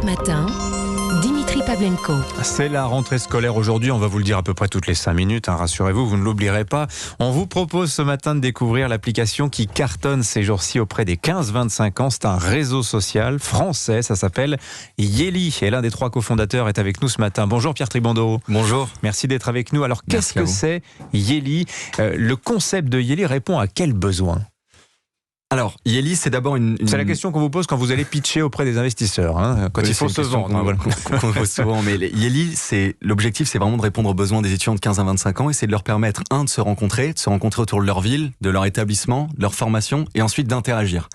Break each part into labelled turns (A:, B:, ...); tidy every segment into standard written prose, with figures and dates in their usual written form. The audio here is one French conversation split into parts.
A: Matin, Dimitri Pavlenko.
B: C'est la rentrée scolaire aujourd'hui, on va vous le dire à peu près toutes les 5 minutes, rassurez-vous, vous ne l'oublierez pas. On vous propose ce matin de découvrir l'application qui cartonne ces jours-ci auprès des 15-25 ans. C'est un réseau social français, ça s'appelle Yeli. Et l'un des 3 cofondateurs est avec nous ce matin. Bonjour Pierre Tribando.
C: Bonjour.
B: Merci d'être avec nous. Alors qu'est-ce que c'est Yeli ? Le concept de Yeli répond à quel besoin ?
C: Alors, Yeli, c'est d'abord
B: C'est la question qu'on vous pose quand vous allez pitcher auprès des investisseurs, quand il faut se vendre.
C: Voilà. Qu'on pose souvent, mais Yeli, l'objectif, c'est vraiment de répondre aux besoins des étudiants de 15 à 25 ans et c'est de leur permettre, de se rencontrer autour de leur ville, de leur établissement, de leur formation et ensuite d'interagir.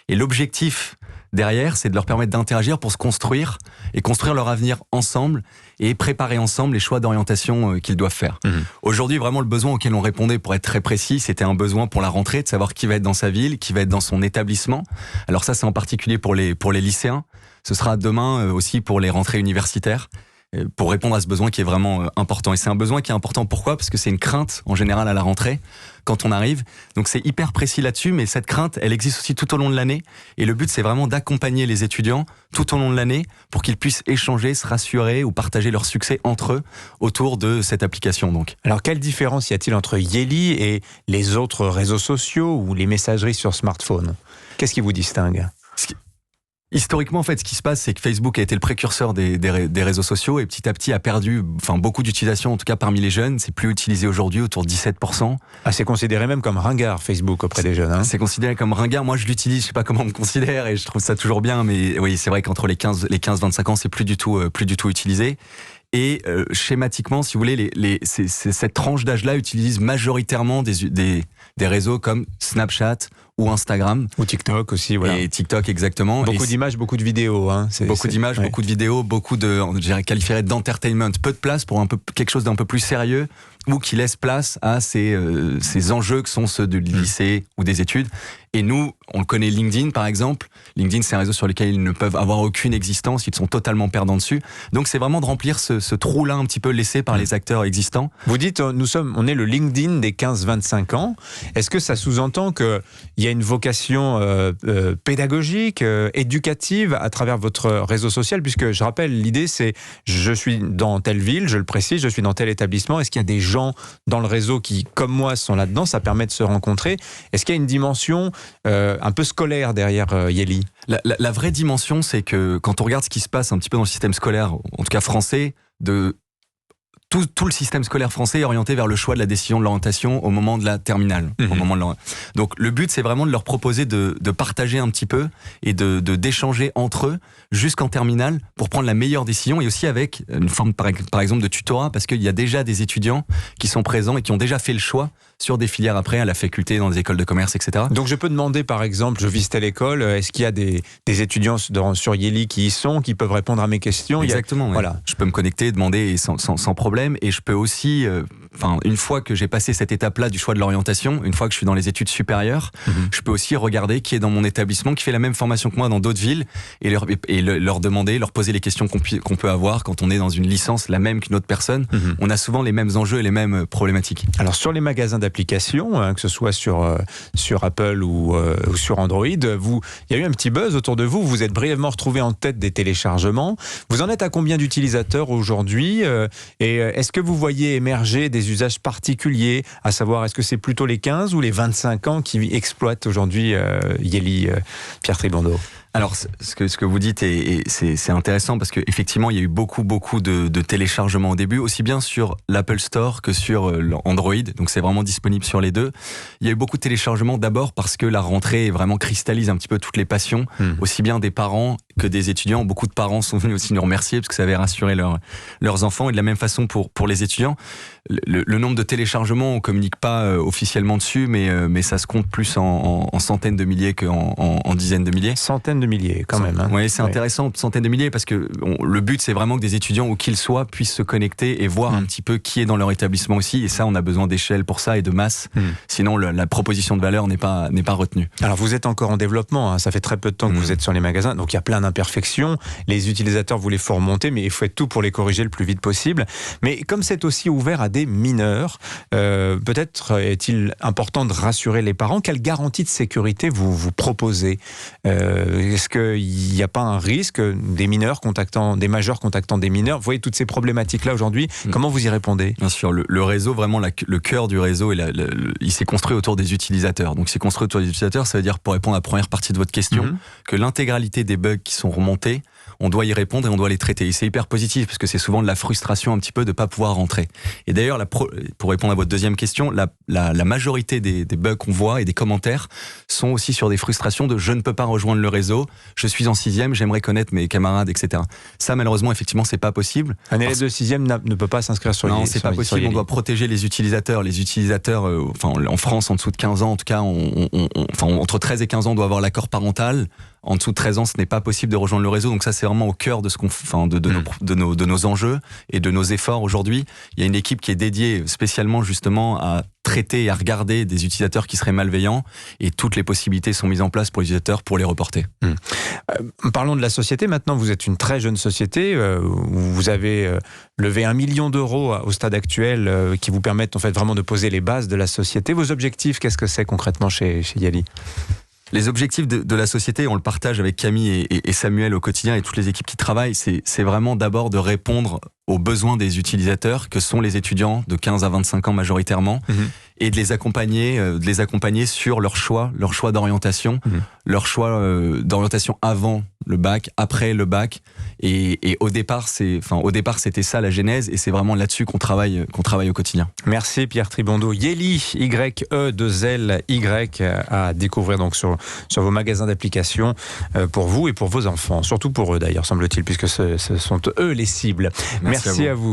C: Et l'objectif derrière, c'est de leur permettre d'interagir pour se construire et construire leur avenir ensemble et préparer ensemble les choix d'orientation qu'ils doivent faire. Aujourd'hui, vraiment, le besoin auquel on répondait, pour être très précis, c'était un besoin pour la rentrée, de savoir qui va être dans sa ville, qui va être dans son établissement. Alors ça, c'est en particulier pour les lycéens. Ce sera demain aussi pour les rentrées universitaires, pour répondre à ce besoin qui est vraiment important. Et c'est un besoin qui est important, pourquoi ? Parce que c'est une crainte, en général, à la rentrée, quand on arrive. Donc c'est hyper précis là-dessus, mais cette crainte, elle existe aussi tout au long de l'année. Et le but, c'est vraiment d'accompagner les étudiants tout au long de l'année pour qu'ils puissent échanger, se rassurer ou partager leur succès entre eux autour de cette application. Donc.
B: Alors, quelle différence y a-t-il entre Yeli et les autres réseaux sociaux ou les messageries sur smartphone ? Qu'est-ce qui vous distingue ?
C: Historiquement, en fait, ce qui se passe, c'est que Facebook a été le précurseur des réseaux sociaux et petit à petit a perdu beaucoup d'utilisation, en tout cas parmi les jeunes. C'est plus utilisé aujourd'hui, autour de 17%.
B: C'est considéré même comme ringard, Facebook, auprès des jeunes.
C: C'est considéré comme ringard. Moi, je l'utilise, je sais pas comment on me considère et je trouve ça toujours bien, mais oui, c'est vrai qu'entre les 15-25 ans, c'est plus du tout utilisé. Et schématiquement, si vous voulez, cette tranche d'âge-là utilise majoritairement des réseaux comme Snapchat ou Instagram.
B: Ou TikTok aussi, voilà.
C: Et TikTok, exactement.
B: Beaucoup d'images, beaucoup de vidéos.
C: Beaucoup d'images, beaucoup de vidéos, beaucoup de, je dirais, qualifierais d'entertainment. Peu de place pour quelque chose d'un peu plus sérieux ou qui laisse place à ces enjeux que sont ceux du lycée ou des études. Et nous, on connaît LinkedIn, par exemple. LinkedIn, c'est un réseau sur lequel ils ne peuvent avoir aucune existence. Ils sont totalement perdants dessus. Donc, c'est vraiment de remplir ce trou-là un petit peu laissé par les acteurs existants.
B: Vous dites, on est le LinkedIn des 15-25 ans. Est-ce que ça sous-entend qu'il y a une vocation pédagogique, éducative à travers votre réseau social ? Puisque, je rappelle, l'idée, c'est je suis dans telle ville, je le précise, je suis dans tel établissement. Est-ce qu'il y a des gens dans le réseau qui, comme moi, sont là-dedans ? Ça permet de se rencontrer. Est-ce qu'il y a une dimension un peu scolaire derrière Yeli ?
C: La vraie dimension, c'est que quand on regarde ce qui se passe un petit peu dans le système scolaire, en tout cas français, tout le système scolaire français est orienté vers le choix de la décision de l'orientation au moment de la terminale. Donc le but, c'est vraiment de leur proposer de partager un petit peu et d'échanger entre eux jusqu'en terminale pour prendre la meilleure décision et aussi avec une forme par exemple de tutorat parce qu'il y a déjà des étudiants qui sont présents et qui ont déjà fait le choix sur des filières après à la faculté, dans des écoles de commerce, etc.
B: Donc je peux demander par exemple, je vise telle école, est-ce qu'il y a des étudiants sur Yeli qui y sont, qui peuvent répondre à mes questions ?
C: Exactement, voilà. Je peux me connecter, demander sans problème et je peux aussi, une fois que j'ai passé cette étape-là du choix de l'orientation, une fois que je suis dans les études supérieures, je peux aussi regarder qui est dans mon établissement, qui fait la même formation que moi dans d'autres villes et leur demander, leur poser les questions qu'on peut avoir quand on est dans une licence la même qu'une autre personne. On a souvent les mêmes enjeux et les mêmes problématiques.
B: Alors sur les magasins d'applications, que ce soit sur Apple ou sur Android, il y a eu un petit buzz autour de vous, vous êtes brièvement retrouvé en tête des téléchargements. Vous en êtes à combien d'utilisateurs aujourd'hui ? Et est-ce que vous voyez émerger des usages particuliers, à savoir est-ce que c'est plutôt les 15 ou les 25 ans qui exploitent aujourd'hui Yeli, Pierre Tribando ? Alors,
C: ce que vous dites, c'est intéressant parce qu'effectivement, il y a eu beaucoup de téléchargements au début, aussi bien sur l'Apple Store que sur Android. Donc, c'est vraiment disponible sur les deux. Il y a eu beaucoup de téléchargements d'abord parce que la rentrée vraiment cristallise un petit peu toutes les passions, aussi bien des parents que des étudiants. Beaucoup de parents sont venus aussi nous remercier parce que ça avait rassuré leurs enfants. Et de la même façon pour les étudiants, le nombre de téléchargements, on communique pas officiellement dessus, mais ça se compte plus en centaines de milliers qu'en dizaines de milliers.
B: Centaines de milliers quand même.
C: Oui, c'est intéressant, centaines de milliers, parce que le but, c'est vraiment que des étudiants, où qu'ils soient, puissent se connecter et voir un petit peu qui est dans leur établissement aussi. Et ça, on a besoin d'échelle pour ça et de masse. Sinon, la proposition de valeur n'est pas retenue.
B: Alors, vous êtes encore en développement. Ça fait très peu de temps que vous êtes sur les magasins. Donc, il y a plein imperfections. Les utilisateurs, vous les font remonter, mais il faut être tout pour les corriger le plus vite possible. Mais comme c'est aussi ouvert à des mineurs, peut-être est-il important de rassurer les parents. Quelle garantie de sécurité vous proposez? Est-ce qu'il n'y a pas un risque des majeurs contactant des mineurs? Vous voyez toutes ces problématiques-là aujourd'hui. Comment vous y répondez?
C: Bien sûr, le réseau, vraiment le cœur du réseau, il s'est construit autour des utilisateurs. Donc c'est construit autour des utilisateurs, ça veut dire, pour répondre à la première partie de votre question, que l'intégralité des bugs qui sont remontés, on doit y répondre et on doit les traiter. Et c'est hyper positif parce que c'est souvent de la frustration un petit peu de ne pas pouvoir rentrer. Et d'ailleurs, pour répondre à votre deuxième question, la majorité des bugs qu'on voit et des commentaires sont aussi sur des frustrations de je ne peux pas rejoindre le réseau, je suis en 6e, j'aimerais connaître mes camarades, etc. Ça, malheureusement, effectivement, c'est pas possible.
B: Un élève de 6e ne peut pas s'inscrire sur
C: Non, c'est pas possible. On doit protéger les utilisateurs. Les utilisateurs, en France, en dessous de 15 ans, en tout cas, entre 13 et 15 ans, on doit avoir l'accord parental. En dessous de 13 ans, ce n'est pas possible de rejoindre le réseau. Donc ça, c'est vraiment au cœur de de nos enjeux et de nos efforts aujourd'hui. Il y a une équipe qui est dédiée spécialement justement à traiter et à regarder des utilisateurs qui seraient malveillants, et toutes les possibilités sont mises en place pour les utilisateurs pour les reporter.
B: Parlons de la société maintenant. Vous êtes une très jeune société. Vous avez levé 1 million d'euros au stade actuel qui vous permettent en fait vraiment de poser les bases de la société. Vos objectifs, qu'est-ce que c'est concrètement chez Yali?
C: Les objectifs de la société, on le partage avec Camille et Samuel au quotidien et toutes les équipes qui travaillent, c'est vraiment d'abord de répondre aux besoins des utilisateurs, que sont les étudiants de 15 à 25 ans majoritairement, et de les accompagner sur leur choix d'orientation, leur choix d'orientation avant le bac, après le bac. Et au départ, c'était ça la genèse, et c'est vraiment là-dessus qu'on travaille au quotidien.
B: Merci Pierre Tribondo. Yeli, Y-E-2-L-Y, à découvrir donc sur vos magasins d'applications pour vous et pour vos enfants. Surtout pour eux d'ailleurs, semble-t-il, puisque ce sont eux les cibles. Merci à vous.